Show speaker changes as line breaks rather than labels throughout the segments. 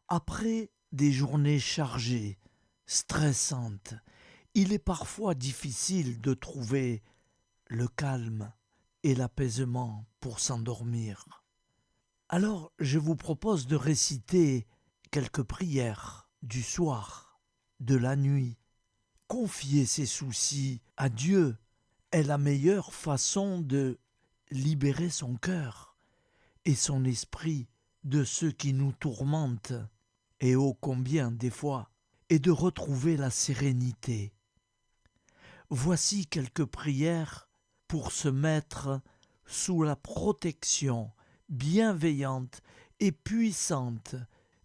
Après des journées chargées, stressantes, il est parfois difficile de trouver le calme et l'apaisement pour s'endormir. Alors je vous propose de réciter quelques prières du soir, de la nuit. Confier ses soucis à Dieu est la meilleure façon de libérer son cœur et son esprit de ce qui nous tourmente, et ô combien des fois, et de retrouver la sérénité. Voici quelques prières pour se mettre sous la protection bienveillante et puissante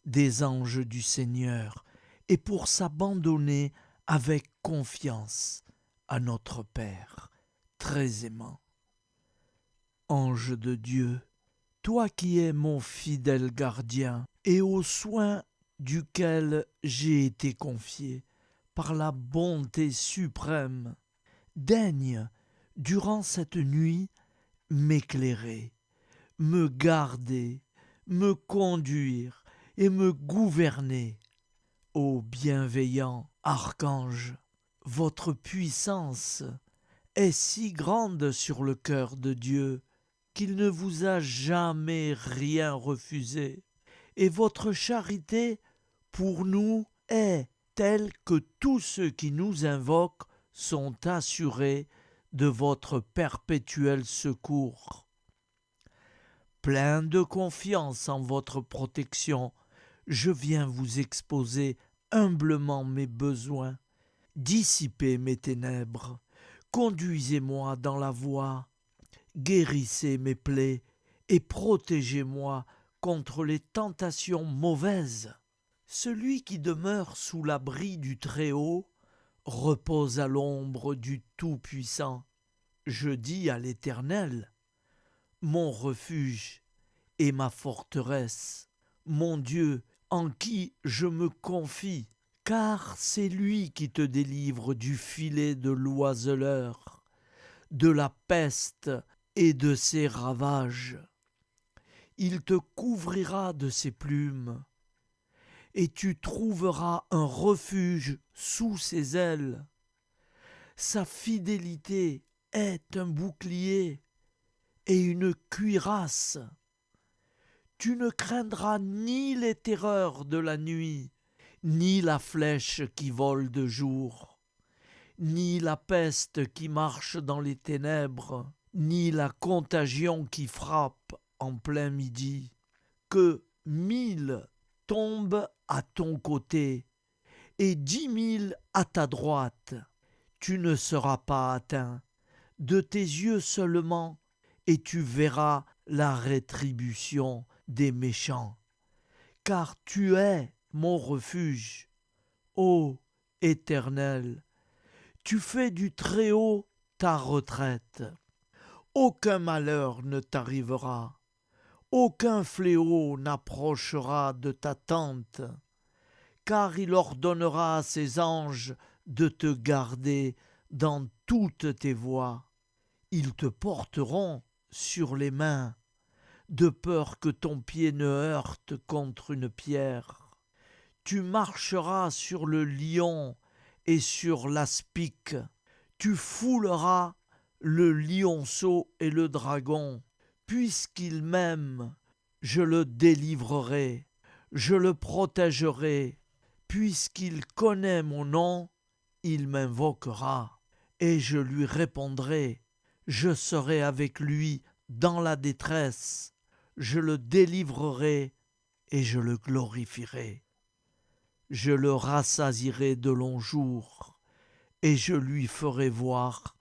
des anges du Seigneur et pour s'abandonner avec confiance à notre Père très aimant. Ange de Dieu, toi qui es mon fidèle gardien et aux soins duquel j'ai été confié par la bonté suprême, daigne, durant cette nuit, m'éclairer, me garder, me conduire et me gouverner. Ô bienveillant archange, votre puissance est si grande sur le cœur de Dieu qu'il ne vous a jamais rien refusé, et votre charité pour nous est telle que tous ceux qui nous invoquent sont assurés de votre perpétuel secours. Plein de confiance en votre protection, je viens vous exposer humblement mes besoins. Dissipez mes ténèbres, conduisez-moi dans la voie, guérissez mes plaies et protégez-moi contre les tentations mauvaises. Celui qui demeure sous l'abri du Très-Haut repose à l'ombre du Tout-Puissant. Je dis à l'Éternel, mon refuge et ma forteresse, mon Dieu en qui je me confie, car c'est lui qui te délivre du filet de l'oiseleur, de la peste et de ses ravages. Il te couvrira de ses plumes, et tu trouveras un refuge sous ses ailes. Sa fidélité est un bouclier et une cuirasse. Tu ne craindras ni les terreurs de la nuit, ni la flèche qui vole de jour, ni la peste qui marche dans les ténèbres, ni la contagion qui frappe en plein midi. Que 1000 tombent à ton côté et 10 000 à ta droite, tu ne seras pas atteint. De tes yeux seulement, et tu verras la rétribution des méchants. Car tu es mon refuge, ô Éternel. Tu fais du Très-Haut ta retraite. Aucun malheur ne t'arrivera. Aucun fléau n'approchera de ta tente, car il ordonnera à ses anges de te garder dans toutes tes voies. Ils te porteront sur les mains, de peur que ton pied ne heurte contre une pierre. Tu marcheras sur le lion et sur l'aspic. Tu fouleras le lionceau et le dragon. Puisqu'il m'aime, je le délivrerai, je le protégerai. Puisqu'il connaît mon nom, il m'invoquera, et je lui répondrai. Je serai avec lui dans la détresse, je le délivrerai et je le glorifierai. Je le rassasierai de longs jours, et je lui ferai voir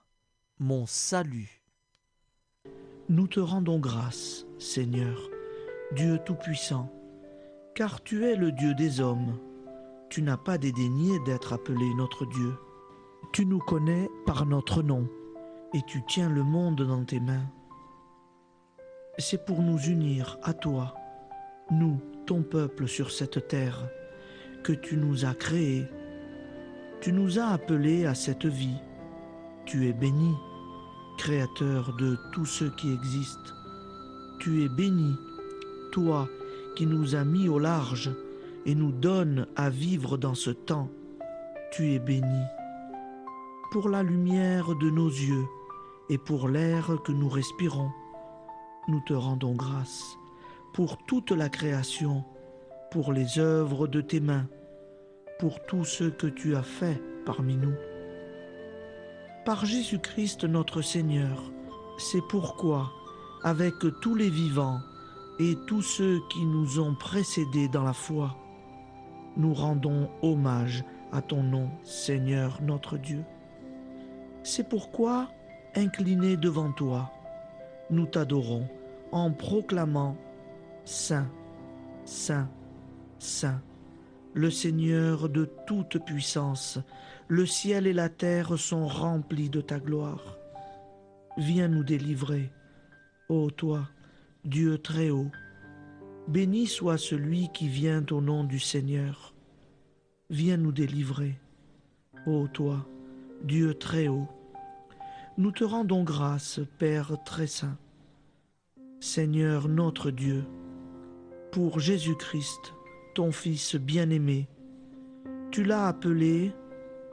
mon salut. Nous te rendons grâce, Seigneur, Dieu Tout-Puissant, car tu es le Dieu des hommes. Tu n'as pas dédaigné d'être appelé notre Dieu. Tu nous connais par notre nom, et tu tiens le monde dans tes mains. C'est pour nous unir à toi, nous, ton peuple sur cette terre, que tu nous as créés. Tu nous as appelés à cette vie. Tu es béni, Créateur de tout ce qui existe. Tu es béni, toi qui nous as mis au large
et nous donne à vivre dans ce temps. Tu es béni. Pour la lumière de nos yeux et pour l'air que nous respirons, nous te rendons grâce. Pour toute la création, pour les œuvres de tes mains, pour tout ce que tu as fait parmi nous. Par Jésus-Christ notre Seigneur, c'est pourquoi, avec tous les vivants et tous ceux qui nous ont précédés dans la foi, nous rendons hommage à ton nom, Seigneur notre Dieu. C'est pourquoi, inclinés devant toi, nous t'adorons en proclamant « Saint, Saint, Saint ». Le Seigneur de toute puissance, le ciel et la terre sont remplis de ta gloire. Viens nous délivrer, ô toi, Dieu très haut. Béni soit celui qui vient au nom du Seigneur. Viens nous délivrer, ô toi, Dieu très haut. Nous te rendons grâce, Père très saint. Seigneur notre Dieu, pour Jésus-Christ, ton Fils bien-aimé, tu l'as appelé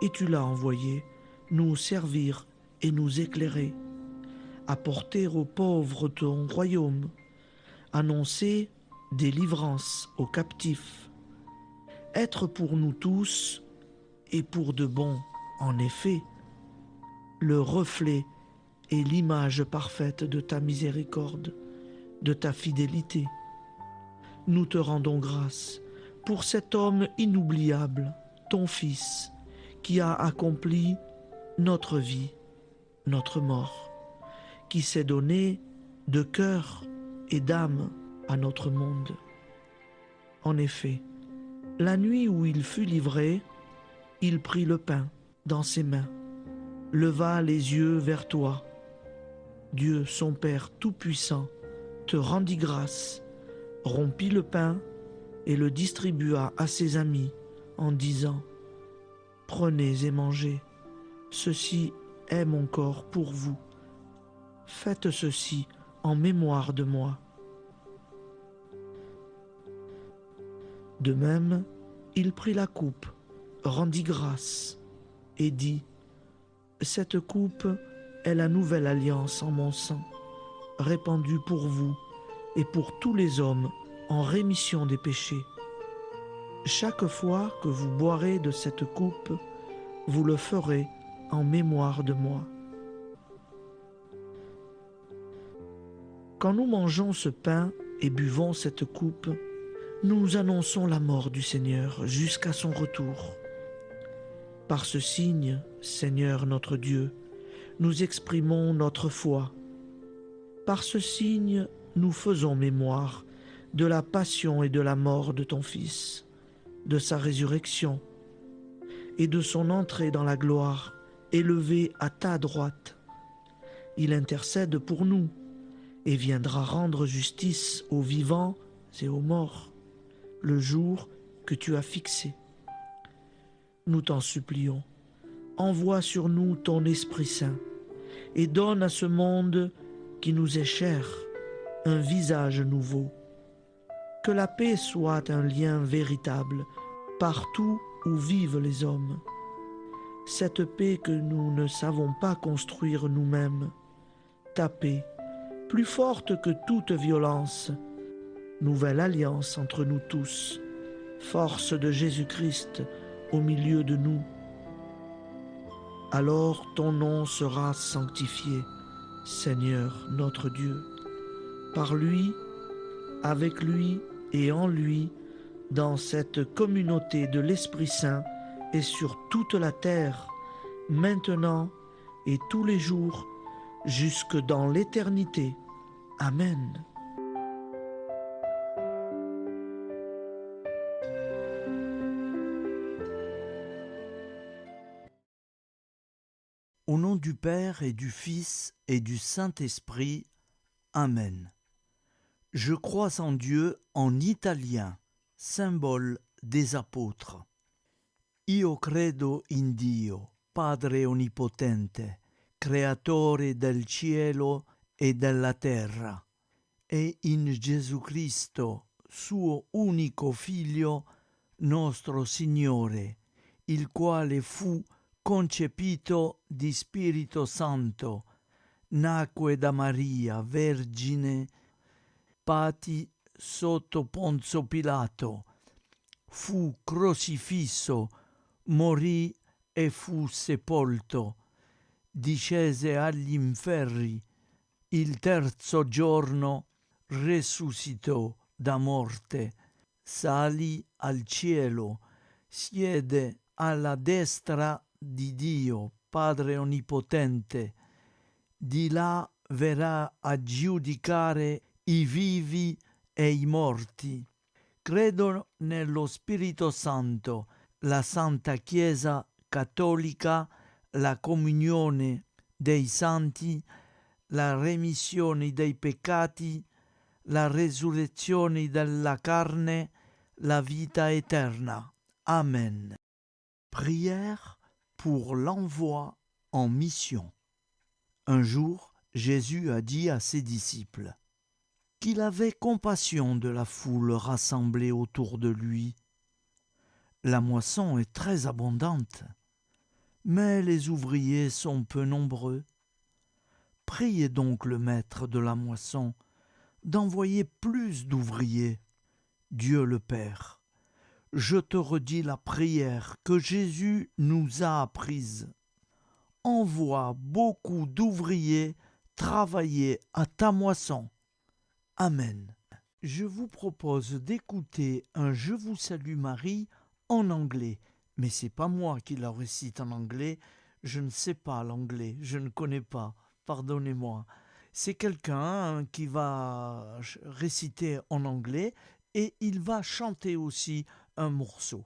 et tu l'as envoyé nous servir et nous éclairer, apporter aux pauvres ton royaume, annoncer délivrance aux captifs, être pour nous tous et pour de bon, en effet, le reflet et l'image parfaite de ta miséricorde, de ta fidélité. Nous te rendons grâce pour cet homme inoubliable, ton Fils, qui a accompli notre vie, notre mort, qui s'est donné de cœur et d'âme à notre monde. En effet, la nuit où il fut livré, il prit le pain dans ses mains, leva les yeux vers toi. Dieu, son Père Tout-Puissant, te rendit grâce, rompit le pain et le distribua à ses amis en disant « Prenez et mangez, ceci est mon corps pour vous. Faites ceci en mémoire de moi. » De même, il prit la coupe, rendit grâce et dit « Cette coupe est la nouvelle alliance en mon sang, répandue pour vous et pour tous les hommes en rémission des péchés. Chaque fois que vous boirez de cette coupe, vous le ferez en mémoire de moi. » Quand nous mangeons ce pain et buvons cette coupe, nous annonçons la mort du Seigneur jusqu'à son retour. Par ce signe, Seigneur notre Dieu, nous exprimons notre foi. Par ce signe, nous faisons mémoire de la passion et de la mort de ton Fils, de sa résurrection et de son entrée dans la gloire, élevé à ta droite. Il intercède pour nous et viendra rendre justice aux vivants et aux morts, le jour que tu as fixé. Nous t'en supplions, envoie sur nous ton Esprit Saint et donne à ce monde qui nous est cher un visage nouveau. Que la paix soit un lien véritable partout où vivent les hommes. Cette paix que nous ne savons pas construire nous-mêmes, ta paix, plus forte que toute violence, nouvelle alliance entre nous tous, force de Jésus-Christ au milieu de nous. Alors ton nom sera sanctifié, Seigneur notre Dieu. Par lui, avec lui et en lui, dans cette communauté de l'Esprit Saint et sur toute la terre, maintenant et tous les jours, jusque dans l'éternité. Amen.
Au nom du Père et du Fils et du Saint-Esprit. Amen. Je crois en Dieu en italien, symbole des apôtres. Io credo in Dio, Padre onnipotente, creatore del cielo e della terra, e in Gesù Cristo, suo unico Figlio, nostro Signore, il quale fu concepito di Spirito Santo, nacque da Maria, vergine, patì sotto Ponzio Pilato, fu crocifisso, morì e fu sepolto, discese agli inferni, il terzo giorno resuscitò da morte, salì al cielo, siede alla destra di Dio, Padre Onnipotente, di là verrà a giudicare i vivi e i morti. Credo nello Spirito Santo, la Santa Chiesa Cattolica, la comunione dei santi, la remissione dei peccati, la resurrezione della carne, la vita éternelle. Amen. Prière pour l'envoi en mission. Un jour, Jésus a dit à ses disciples qu'il avait compassion de la foule rassemblée autour de lui. La moisson est très abondante, mais les ouvriers sont peu nombreux. Priez donc le maître de la moisson d'envoyer plus d'ouvriers. Dieu le Père, je te redis la prière que Jésus nous a apprise. Envoie beaucoup d'ouvriers travailler à ta moisson. Amen. Je vous propose d'écouter un Je vous salue Marie en anglais. Mais c'est pas moi qui la récite en anglais. Je ne sais pas l'anglais. Je ne connais pas. Pardonnez-moi. C'est quelqu'un qui va réciter en anglais et il va chanter aussi un morceau.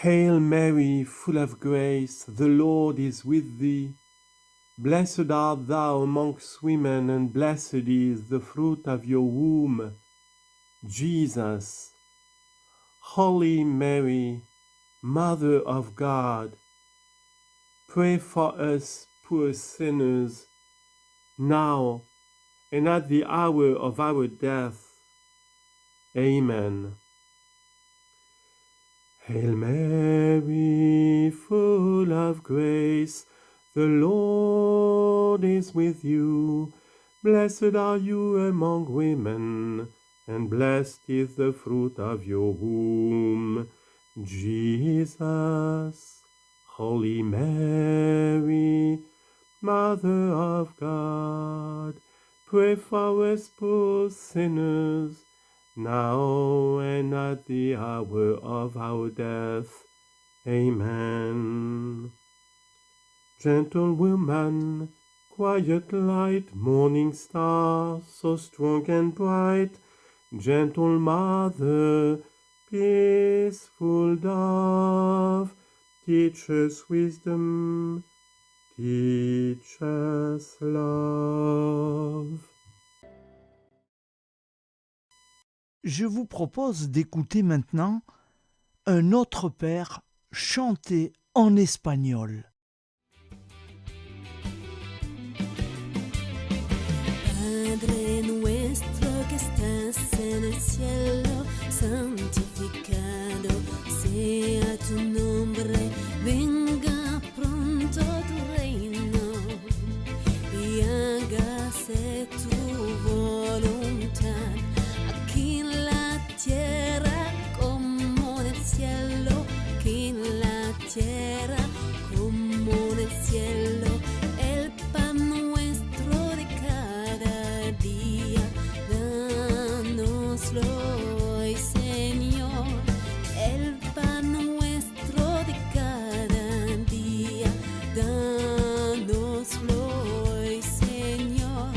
Hail Mary, full of grace, the Lord is with thee. Blessed art thou amongst women, and blessed is the fruit of your womb, Jesus. Holy Mary, Mother of God, pray for us poor sinners, now and at the hour of our death. Amen. Hail Mary, full of grace, the Lord is with you. Blessed are you among women, and blessed is the fruit of your womb, Jesus. Holy Mary, Mother of God, pray for us poor sinners, now and at the hour of our death. Amen. Gentle woman, quiet light, morning star, so strong and bright, gentle mother, peaceful dove, teach us wisdom, teach us love.
Je vous propose d'écouter maintenant un autre père chanter en espagnol.
Padre nuestro que estás en el cielo, santificado sea tu nombre, venga pronto tu reino y hágase tu voluntad, aquí en la tierra como en el cielo, aquí en la tierra como en el cielo. El pan nuestro de cada día, dánoslo hoy, Señor. El pan nuestro de cada día, dánoslo hoy, Señor.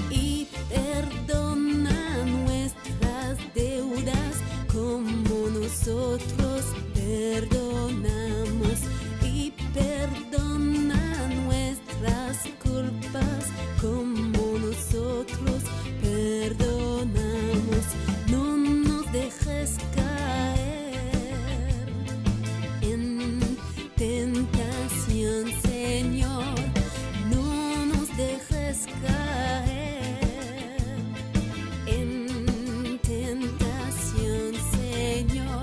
Y perdona nuestras deudas como nosotros perdonamos. Y perdona nuestras culpas como nosotros perdonamos. No nos dejes caer en tentación, Señor. No nos dejes caer en tentación, Señor.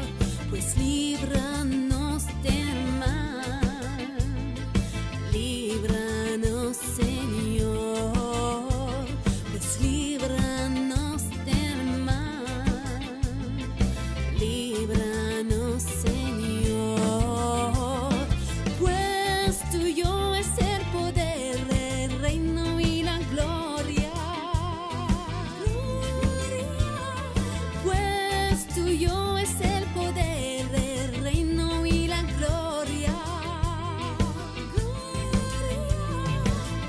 tuyo es el poder, el reino y la gloria.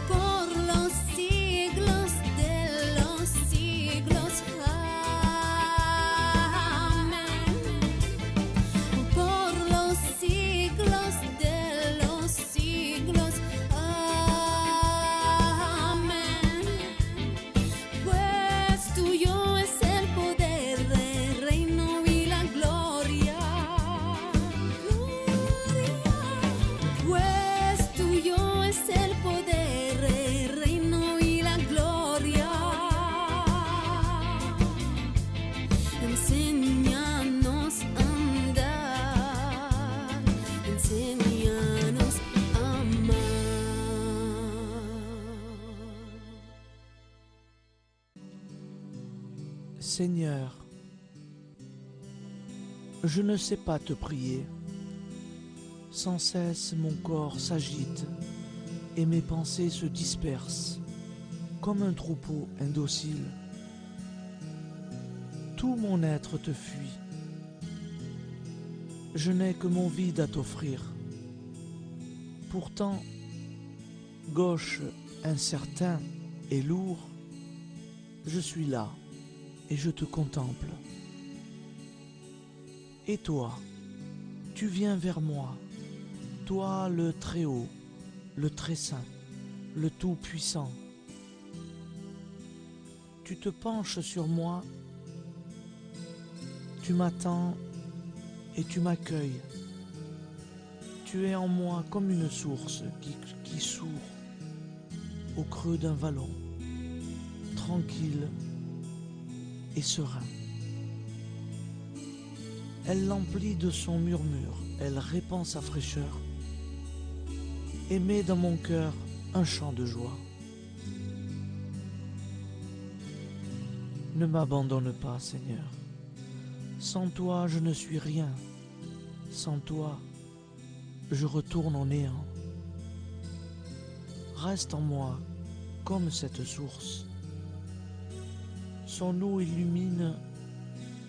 Por los siglos de los siglos. Amén. Por los siglos de los siglos. Amén. Pues tuyo es el poder, el reino y la gloria. Pues tuyo es el poder, el reino y la gloria. Enséñanos a andar, enséñanos a amar.
Seigneur, je ne sais pas te prier. Sans cesse mon corps s'agite et mes pensées se dispersent comme un troupeau indocile. Tout mon être te fuit. Je n'ai que mon vide à t'offrir. Pourtant, gauche, incertain et lourd, je suis là et je te contemple. Et toi, tu viens vers moi, toi le Très-Haut, le Très-Saint, le Tout-Puissant. Tu te penches sur moi, tu m'attends et tu m'accueilles. Tu es en moi comme une source qui sourd au creux d'un vallon, tranquille et serein. Elle l'emplit de son murmure, elle répand sa fraîcheur et met dans mon cœur un chant de joie. Ne m'abandonne pas, Seigneur. Sans toi, je ne suis rien. Sans toi, je retourne au néant. Reste en moi comme cette source. Son eau illumine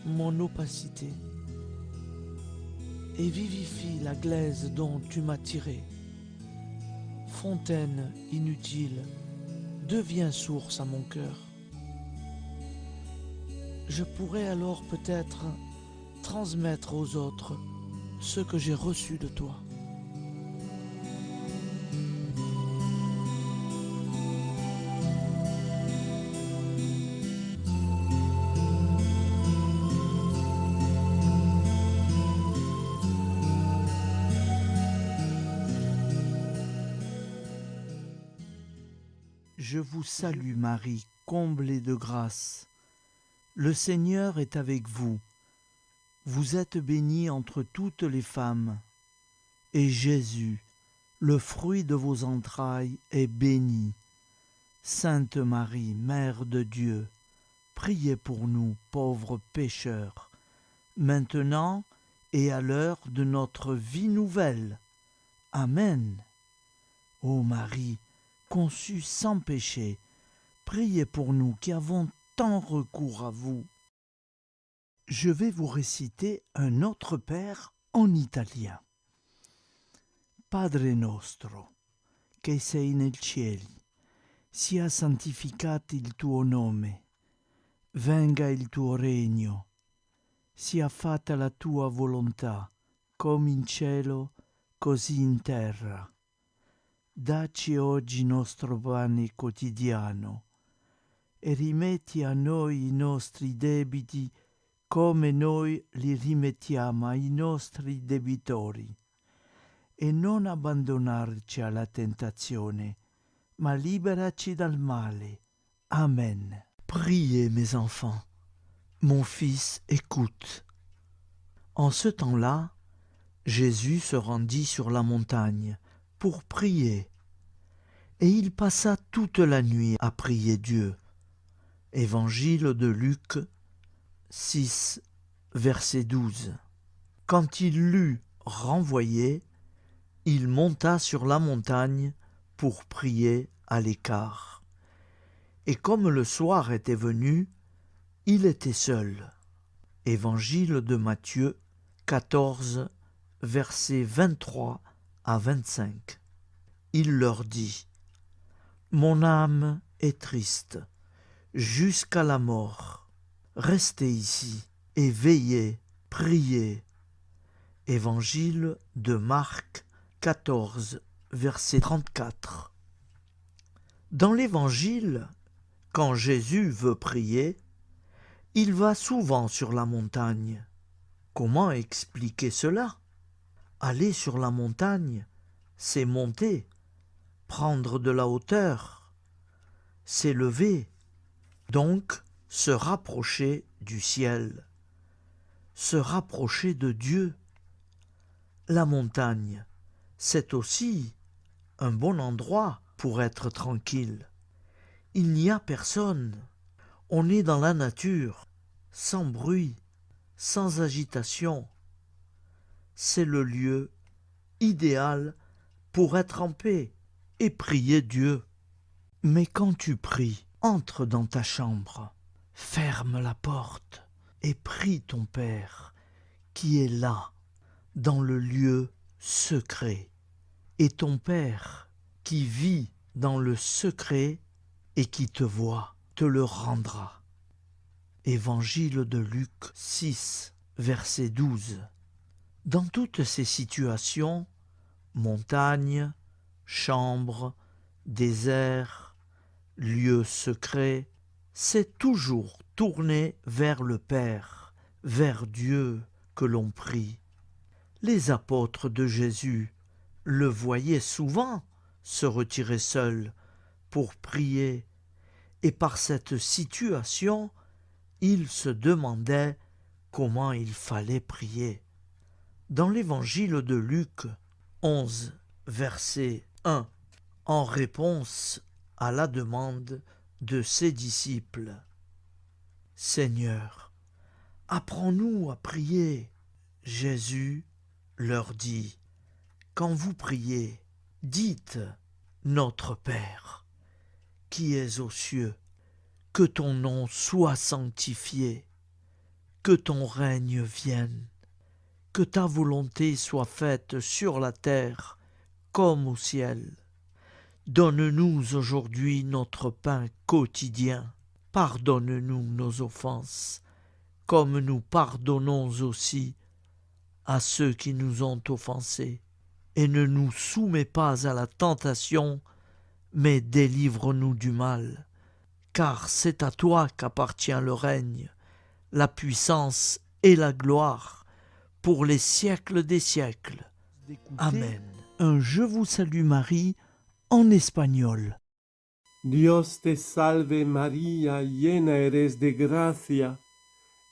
mon opacité et vivifie la glaise dont tu m'as tiré. Fontaine inutile, deviens source à mon cœur. Je pourrais alors peut-être transmettre aux autres ce que j'ai reçu de toi. Je vous salue Marie, comblée de grâce. Le Seigneur est avec vous. Vous êtes bénie entre toutes les femmes. Et Jésus, le fruit de vos entrailles, est béni. Sainte Marie, Mère de Dieu, priez pour nous, pauvres pécheurs, maintenant et à l'heure de notre vie nouvelle. Amen. Ô Marie, conçue sans péché, priez pour nous qui avons tant recours à vous. Je vais vous réciter un autre Père en italien. Padre nostro, che sei nel cieli, sia santificato il tuo nome, venga il tuo regno, sia fatta la tua volontà, come in cielo, così in terra. Dacci oggi nostro pane quotidiano e rimetti a noi i nostri debiti come noi li rimettiamo ai nostri debitori. E non abbandonarci alla tentazione, ma liberaci dal male. Amen. Priez, mes enfants. Mon fils, écoute. En ce temps-là, Jésus se rendit sur la montagne pour prier. Et il passa toute la nuit à prier Dieu. Évangile de Luc 6, verset 12. Quand il l'eut renvoyé, il monta sur la montagne pour prier à l'écart. Et comme le soir était venu, il était seul. Évangile de Matthieu 14, versets 23 à 25. Il leur dit : Mon âme est triste jusqu'à la mort. Restez ici et veillez, priez. Évangile de Marc 14, verset 34. Dans l'Évangile, quand Jésus veut prier, il va souvent sur la montagne. Comment expliquer cela ? Aller sur la montagne, c'est monter, prendre de la hauteur, s'élever, donc se rapprocher du ciel, se rapprocher de Dieu. La montagne, c'est aussi un bon endroit pour être tranquille. Il n'y a personne. On est dans la nature, sans bruit, sans agitation. C'est le lieu idéal pour être en paix et prier Dieu. Mais quand tu pries, entre dans ta chambre, ferme la porte et prie ton Père qui est là, dans le lieu secret. Et ton Père qui vit dans le secret et qui te voit, te le rendra. Évangile de Luc 6, verset 12. Dans toutes ces situations, montagne, chambre, désert, lieu secret, c'est toujours tourné vers le Père, vers Dieu que l'on prie. Les apôtres de Jésus le voyaient souvent se retirer seul pour prier, et par cette situation, ils se demandaient comment il fallait prier. Dans l'Évangile de Luc 11, verset 1, en réponse à la demande de ses disciples, « Seigneur, apprends-nous à prier. » Jésus leur dit, « Quand vous priez, dites, Notre Père, qui es aux cieux, que ton nom soit sanctifié, que ton règne vienne, que ta volonté soit faite sur la terre comme au ciel. Donne-nous aujourd'hui notre pain quotidien. Pardonne-nous nos offenses, comme nous pardonnons aussi à ceux qui nous ont offensés. Et ne nous soumets pas à la tentation, mais délivre-nous du mal. Car c'est à toi qu'appartient le règne, la puissance et la gloire, pour les siècles des siècles. Amen. Un Je vous salue Marie en espagnol.
Dios te salve María, llena eres de gracia.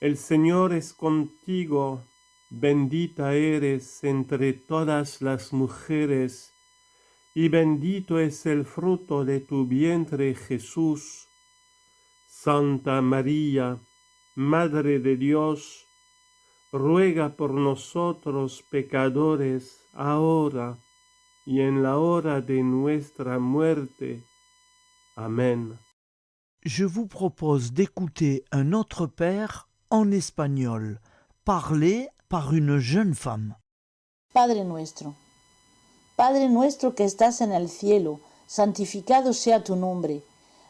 El Señor es contigo, bendita eres entre todas las mujeres, y bendito es el fruto de tu vientre Jesús. Santa María, Madre de Dios, ruega por nosotros pecadores, ahora y en la hora de nuestra muerte. Amen.
Je vous propose d'écouter un autre père en espagnol, parlé par une jeune femme.
Padre nuestro que estás en el cielo, santificado sea tu nombre.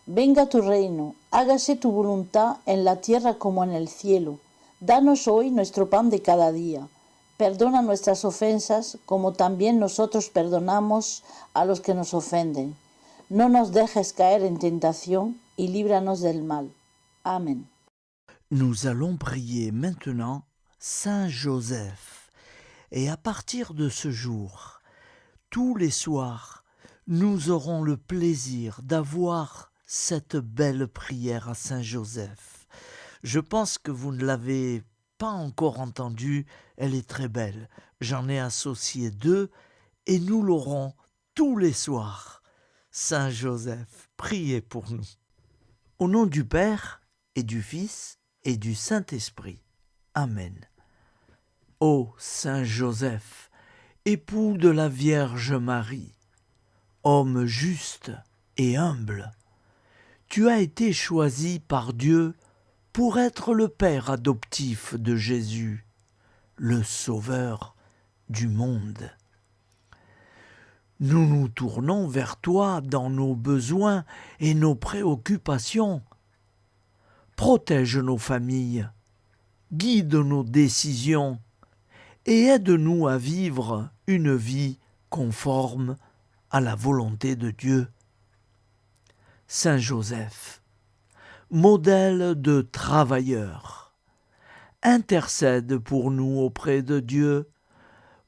Venga tu reino, hágase tu voluntad en la tierra como en el cielo. Danos hoy nuestro pan de cada día. Perdona nuestras ofensas, como también nosotros perdonamos a los que nos ofenden. No nos dejes caer en tentación y líbranos del mal. Amen.
Nous allons prier maintenant Saint Joseph. Et à partir de ce jour, tous les soirs, nous aurons le plaisir d'avoir cette belle prière à Saint Joseph. Je pense que vous ne l'avez pas encore entendue, elle est très belle. J'en ai associé 2 et nous l'aurons tous les soirs. Saint Joseph, priez pour nous. Au nom du Père et du Fils et du Saint-Esprit. Amen. Ô Saint Joseph, époux de la Vierge Marie, homme juste et humble, tu as été choisi par Dieu pour être le père adoptif de Jésus, le Sauveur du monde. Nous nous tournons vers toi dans nos besoins et nos préoccupations. Protège nos familles, guide nos décisions et aide-nous à vivre une vie conforme à la volonté de Dieu. Saint Joseph, modèle de travailleur, intercède pour nous auprès de Dieu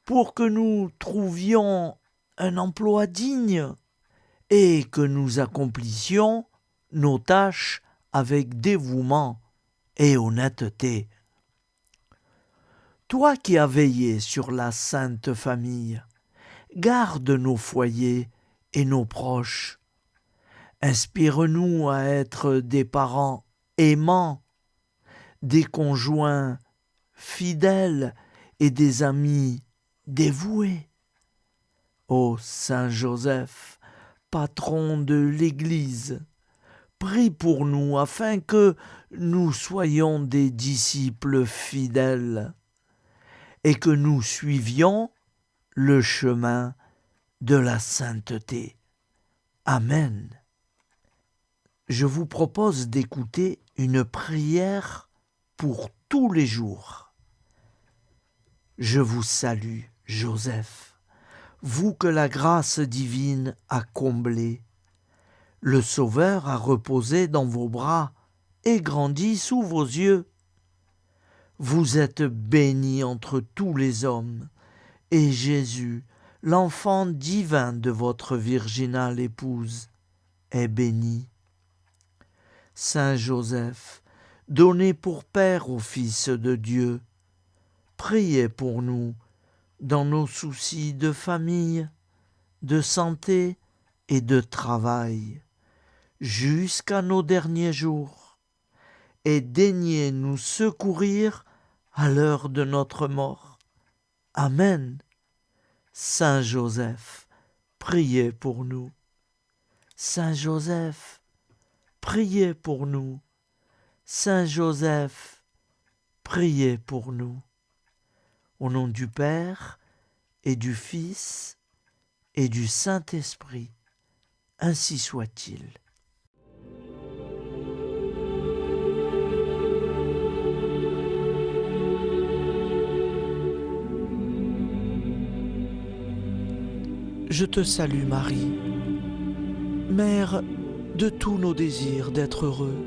pour que nous trouvions un emploi digne et que nous accomplissions nos tâches avec dévouement et honnêteté. Toi qui as veillé sur la Sainte Famille, garde nos foyers et nos proches. Inspire-nous à être des parents aimants, des conjoints fidèles et des amis dévoués. Ô Saint Joseph, patron de l'Église, prie pour nous afin que nous soyons des disciples fidèles et que nous suivions le chemin de la sainteté. Amen. Je vous propose d'écouter une prière pour tous les jours. Je vous salue, Joseph, vous que la grâce divine a comblé. Le Sauveur a reposé dans vos bras et grandi sous vos yeux. Vous êtes bénie entre tous les hommes, et Jésus, l'enfant divin de votre virginale épouse, est béni. Saint Joseph, donné pour Père au Fils de Dieu, priez pour nous dans nos soucis de famille, de santé et de travail, jusqu'à nos derniers jours, et daignez nous secourir à l'heure de notre mort. Amen. Saint Joseph, priez pour nous. Saint Joseph, priez pour nous. Saint Joseph, priez pour nous. Au nom du Père et du Fils et du Saint-Esprit, ainsi soit-il.
Je te salue Marie, Mère de tous nos désirs d'être heureux.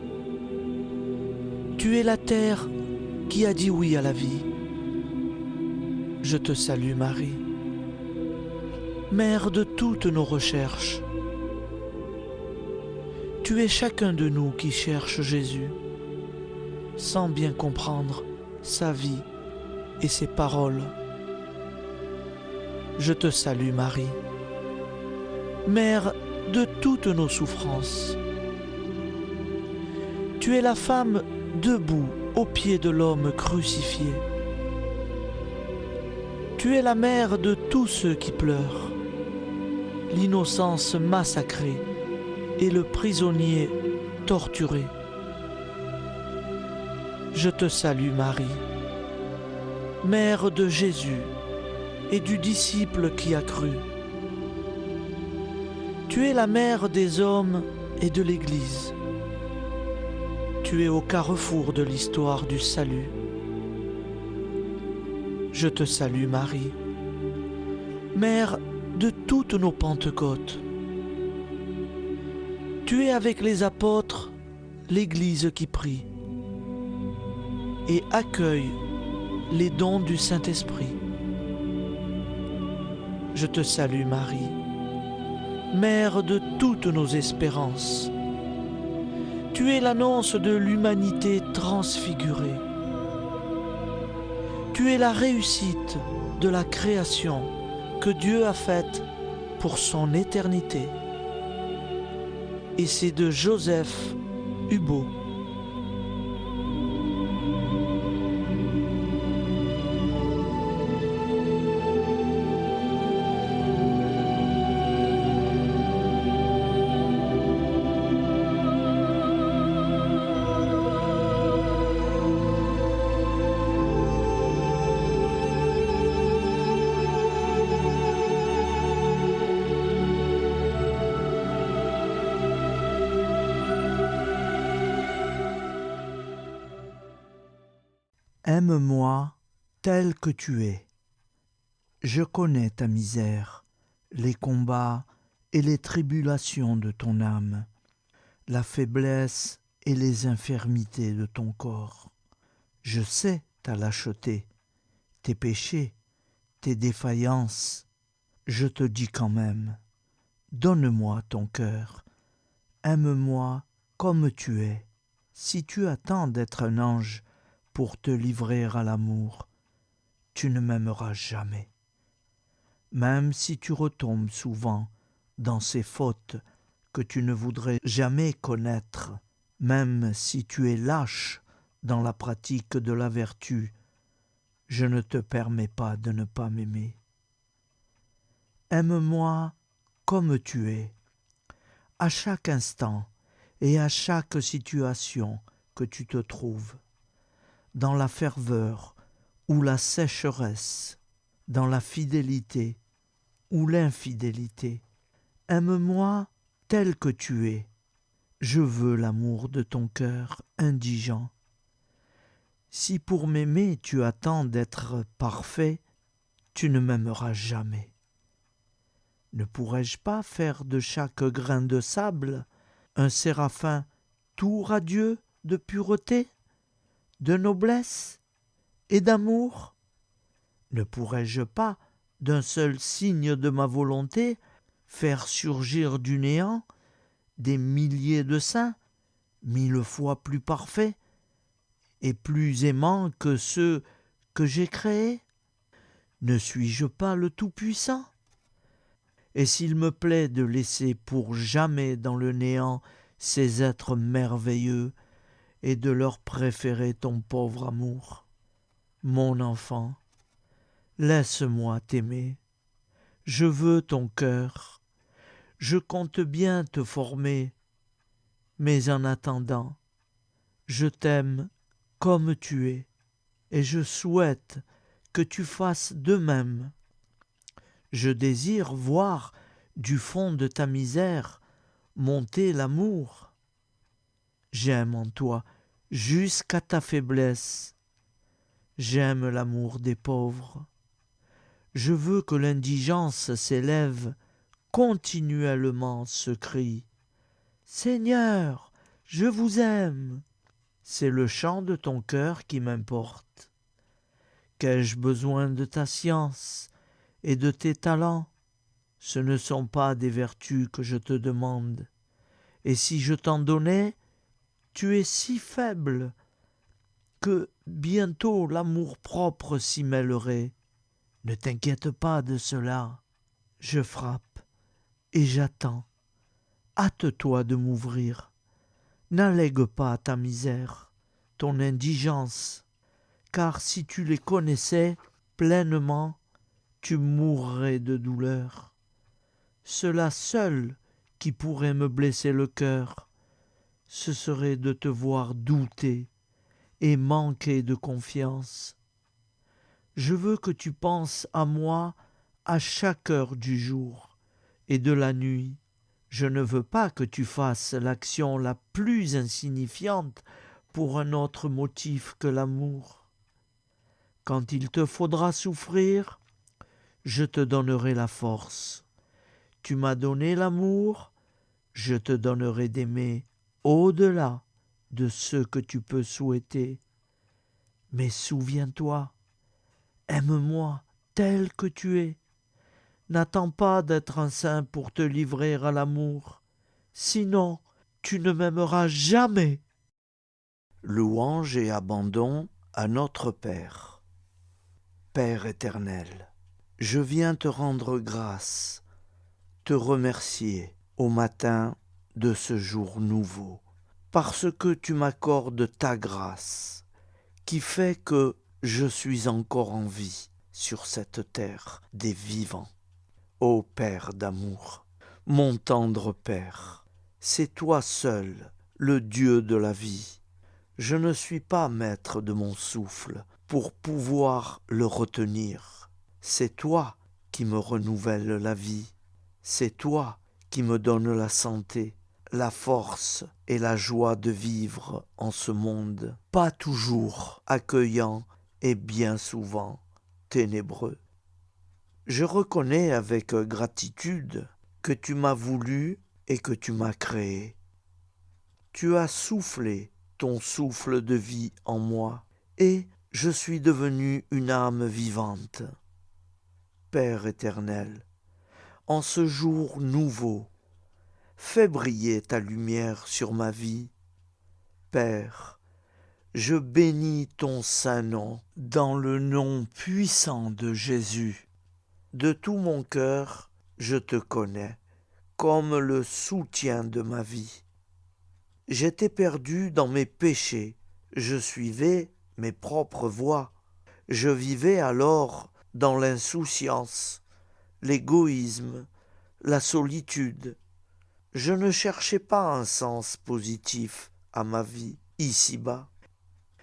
Tu es la terre qui a dit oui à la vie. Je te salue Marie, Mère de toutes nos recherches. Tu es chacun de nous qui cherche Jésus, sans bien comprendre sa vie et ses paroles. Je te salue Marie, Mère de toutes nos souffrances. Tu es la femme debout aux pieds de l'homme crucifié. Tu es la mère de tous ceux qui pleurent, l'innocence massacrée et le prisonnier torturé. Je te salue Marie, Mère de Jésus et du disciple qui a cru. Tu es la mère des hommes et de l'Église. Tu es au carrefour de l'histoire du salut. Je te salue Marie, Mère de toutes nos Pentecôtes. Tu es avec les apôtres l'Église qui prie et accueille les dons du Saint-Esprit. Je te salue Marie, Mère de toutes nos espérances. Tu es l'annonce de l'humanité transfigurée. Tu es la réussite de la création que Dieu a faite pour son éternité. Et c'est de Joseph Hubaut.
Aime-moi tel que tu es. Je connais ta misère, les combats et les tribulations de ton âme, la faiblesse et les infirmités de ton corps. Je sais ta lâcheté, tes péchés, tes défaillances. Je te dis quand même, donne-moi ton cœur, aime-moi comme tu es. Si tu attends d'être un ange pour te livrer à l'amour, tu ne m'aimeras jamais. Même si tu retombes souvent dans ces fautes que tu ne voudrais jamais connaître, même si tu es lâche dans la pratique de la vertu, je ne te permets pas de ne pas m'aimer. Aime-moi comme tu es, à chaque instant et à chaque situation que tu te trouves, dans la ferveur ou la sécheresse, dans la fidélité ou l'infidélité. Aime-moi tel que tu es. Je veux l'amour de ton cœur indigent. Si pour m'aimer tu attends d'être parfait, tu ne m'aimeras jamais. Ne pourrais-je pas faire de chaque grain de sable un séraphin tout radieux de pureté, de noblesse et d'amour? Ne pourrais-je pas, d'un seul signe de ma volonté, faire surgir du néant des milliers de saints, 1000 fois plus parfaits et plus aimants que ceux que j'ai créés? Ne suis-je pas le Tout-Puissant? Et s'il me plaît de laisser pour jamais dans le néant ces êtres merveilleux et de leur préférer ton pauvre amour, mon enfant, laisse-moi t'aimer. Je veux ton cœur. Je compte bien te former, mais en attendant, je t'aime comme tu es, et je souhaite que tu fasses de même. Je désire voir du fond de ta misère monter l'amour. J'aime en toi jusqu'à ta faiblesse. J'aime l'amour des pauvres. Je veux que l'indigence s'élève continuellement ce cri. Seigneur, je vous aime. C'est le chant de ton cœur qui m'importe. Qu'ai-je besoin de ta science et de tes talents? Ce ne sont pas des vertus que je te demande. Et si je t'en donnais, tu es si faible que bientôt l'amour-propre s'y mêlerait. Ne t'inquiète pas de cela. Je frappe et j'attends. Hâte-toi de m'ouvrir. N'allègue pas ta misère, ton indigence, car si tu les connaissais pleinement, tu mourrais de douleur. Cela seul qui pourrait me blesser le cœur, ce serait de te voir douter et manquer de confiance. Je veux que tu penses à moi à chaque heure du jour et de la nuit. Je ne veux pas que tu fasses l'action la plus insignifiante pour un autre motif que l'amour. Quand il te faudra souffrir, je te donnerai la force. Tu m'as donné l'amour, je te donnerai d'aimer au-delà de ce que tu peux souhaiter. Mais souviens-toi, aime-moi tel que tu es. N'attends pas d'être un saint pour te livrer à l'amour, sinon tu ne m'aimeras jamais. Louange et abandon à notre Père. Père éternel, je viens te rendre grâce, te remercier au matin de ce jour nouveau, parce que tu m'accordes ta grâce, qui fait que je suis encore en vie sur cette terre des vivants. Ô Père d'amour, mon tendre Père, c'est toi seul, le Dieu de la vie. Je ne suis pas maître de mon souffle pour pouvoir le retenir. C'est toi qui me renouvelle la vie. C'est toi qui me donne la santé, la force et la joie de vivre en ce monde, pas toujours accueillant est bien souvent ténébreux. Je reconnais avec gratitude que tu m'as voulu et que tu m'as créé. Tu as soufflé ton souffle de vie en moi et je suis devenu une âme vivante. Père éternel, en ce jour nouveau, fais briller ta lumière sur ma vie. Père, je bénis ton saint nom dans le nom puissant de Jésus. De tout mon cœur, je te connais comme le soutien de ma vie. J'étais perdu dans mes péchés, je suivais mes propres voies. Je vivais alors dans l'insouciance, l'égoïsme, la solitude. Je ne cherchais pas un sens positif à ma vie ici-bas.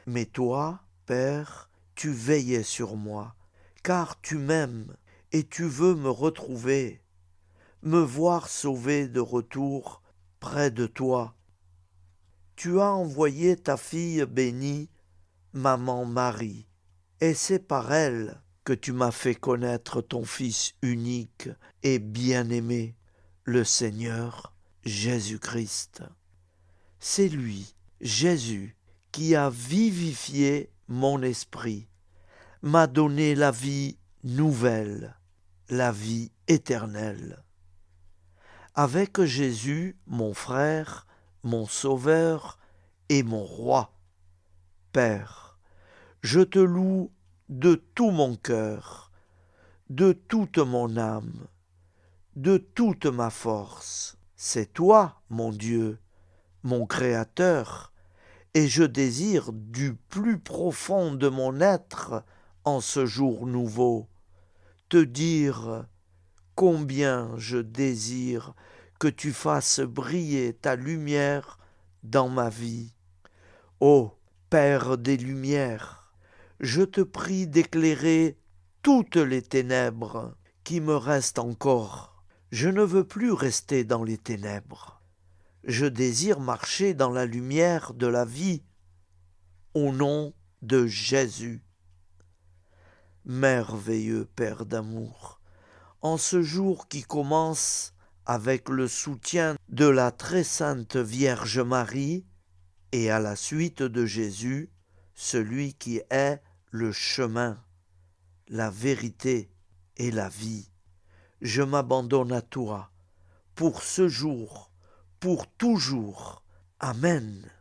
Mais toi, Père, tu veillais sur moi, car tu m'aimes et tu veux me retrouver, me voir sauvé de retour près de toi. Tu as envoyé ta fille bénie, maman Marie, et c'est par elle que tu m'as fait connaître ton Fils unique et bien-aimé, le Seigneur Jésus-Christ. C'est lui, Jésus, qui a vivifié mon esprit, m'a donné la vie nouvelle, la vie éternelle. Avec Jésus, mon frère, mon Sauveur et mon Roi, Père, je te loue de tout mon cœur, de toute mon âme, de toute ma force. C'est toi, mon Dieu, mon Créateur, et je désire du plus profond de mon être, en ce jour nouveau, te dire combien je désire que tu fasses briller ta lumière dans ma vie. Ô Père des Lumières, je te prie d'éclairer toutes les ténèbres qui me restent encore. Je ne veux plus rester dans les ténèbres. Je désire marcher dans la lumière de la vie, au nom de Jésus. Merveilleux Père d'amour, en ce jour qui commence avec le soutien de la très sainte Vierge Marie et à la suite de Jésus, celui qui est le chemin, la vérité et la vie, je m'abandonne à toi pour ce jour, pour toujours. Amen.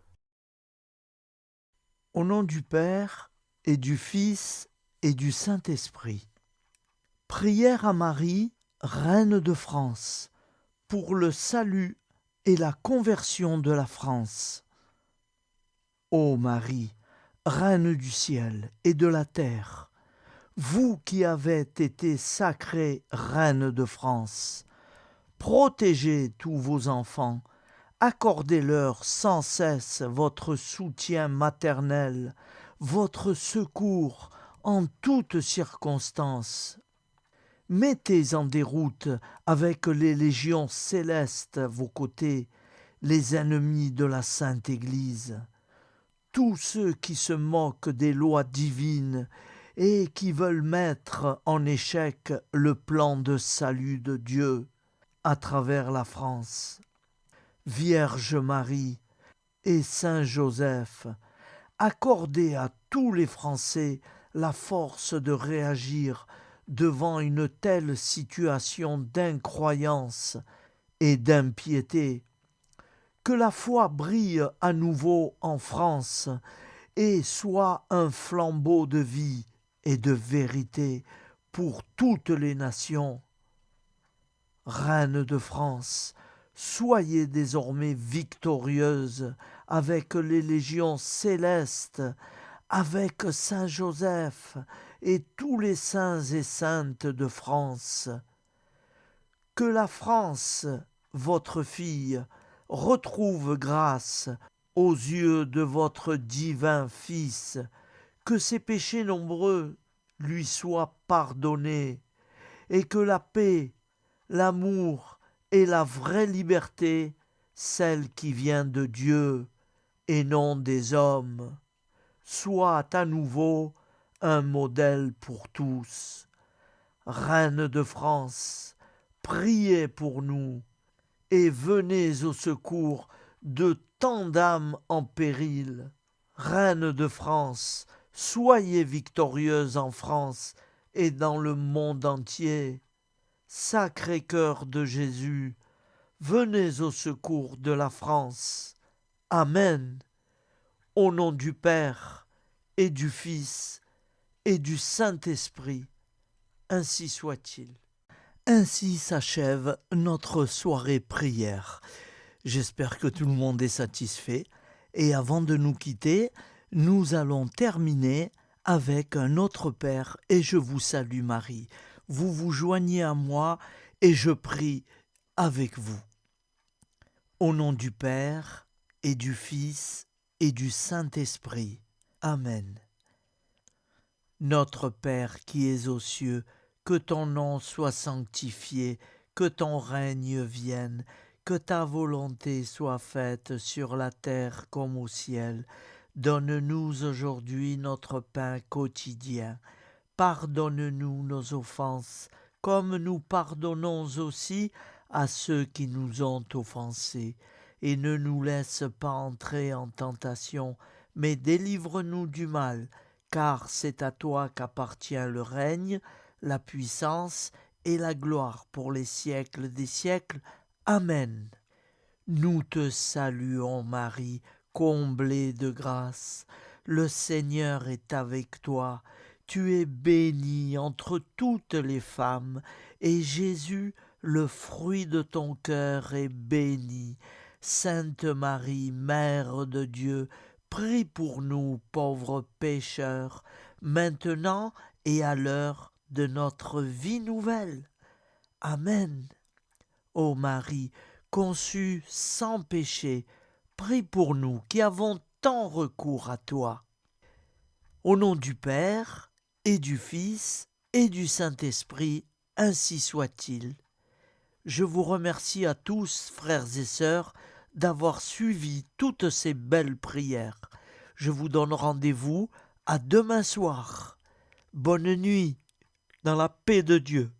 Au nom du Père et du Fils et du Saint-Esprit. Prière à Marie, Reine de France, pour le salut et la conversion de la France. Ô Marie, Reine du ciel et de la terre, vous qui avez été sacrée Reine de France, protégez tous vos enfants, accordez-leur sans cesse votre soutien maternel, votre secours en toutes circonstances. Mettez en déroute avec les légions célestes à vos côtés les ennemis de la Sainte Église, tous ceux qui se moquent des lois divines et qui veulent mettre en échec le plan de salut de Dieu à travers la France. Vierge Marie et Saint Joseph, accordez à tous les Français la force de réagir devant une telle situation d'incroyance et d'impiété. Que la foi brille à nouveau en France et soit un flambeau de vie et de vérité pour toutes les nations. Reine de France, soyez désormais victorieuse avec les légions célestes, avec Saint Joseph et tous les saints et saintes de France. Que la France, votre fille, retrouve grâce aux yeux de votre divin Fils, que ses péchés nombreux lui soient pardonnés, et que la paix, l'amour et la vraie liberté, celle qui vient de Dieu et non des hommes, soient à nouveau un modèle pour tous. Reine de France, priez pour nous et venez au secours de tant d'âmes en péril. Reine de France, soyez victorieuse en France et dans le monde entier. Sacré-Cœur de Jésus, venez au secours de la France. Amen. Au nom du Père et du Fils et du Saint-Esprit, ainsi soit-il. Ainsi s'achève notre soirée prière. J'espère que tout le monde est satisfait. Et avant de nous quitter, nous allons terminer avec un autre Père et je vous salue Marie. Vous vous joignez à moi et je prie avec vous. Au nom du Père et du Fils et du Saint-Esprit. Amen. Notre Père qui es aux cieux, que ton nom soit sanctifié, que ton règne vienne, que ta volonté soit faite sur la terre comme au ciel. Donne-nous aujourd'hui notre pain quotidien. Pardonne-nous nos offenses, comme nous pardonnons aussi à ceux qui nous ont offensés. Et ne nous laisse pas entrer en tentation, mais délivre-nous du mal, car c'est à toi qu'appartient le règne, la puissance et la gloire pour les siècles des siècles. Amen. Nous te saluons Marie, comblée de grâce. Le Seigneur est avec toi. Tu es bénie entre toutes les femmes, et Jésus, le fruit de ton cœur, est béni. Sainte Marie, Mère de Dieu, prie pour nous pauvres pécheurs, maintenant et à l'heure de notre vie nouvelle. Amen. Ô Marie, conçue sans péché, prie pour nous qui avons tant recours à toi. Au nom du Père et du Fils et du Saint-Esprit, ainsi soit-il. Je vous remercie à tous, frères et sœurs, d'avoir suivi toutes ces belles prières. Je vous donne rendez-vous à demain soir. Bonne nuit, dans la paix de Dieu.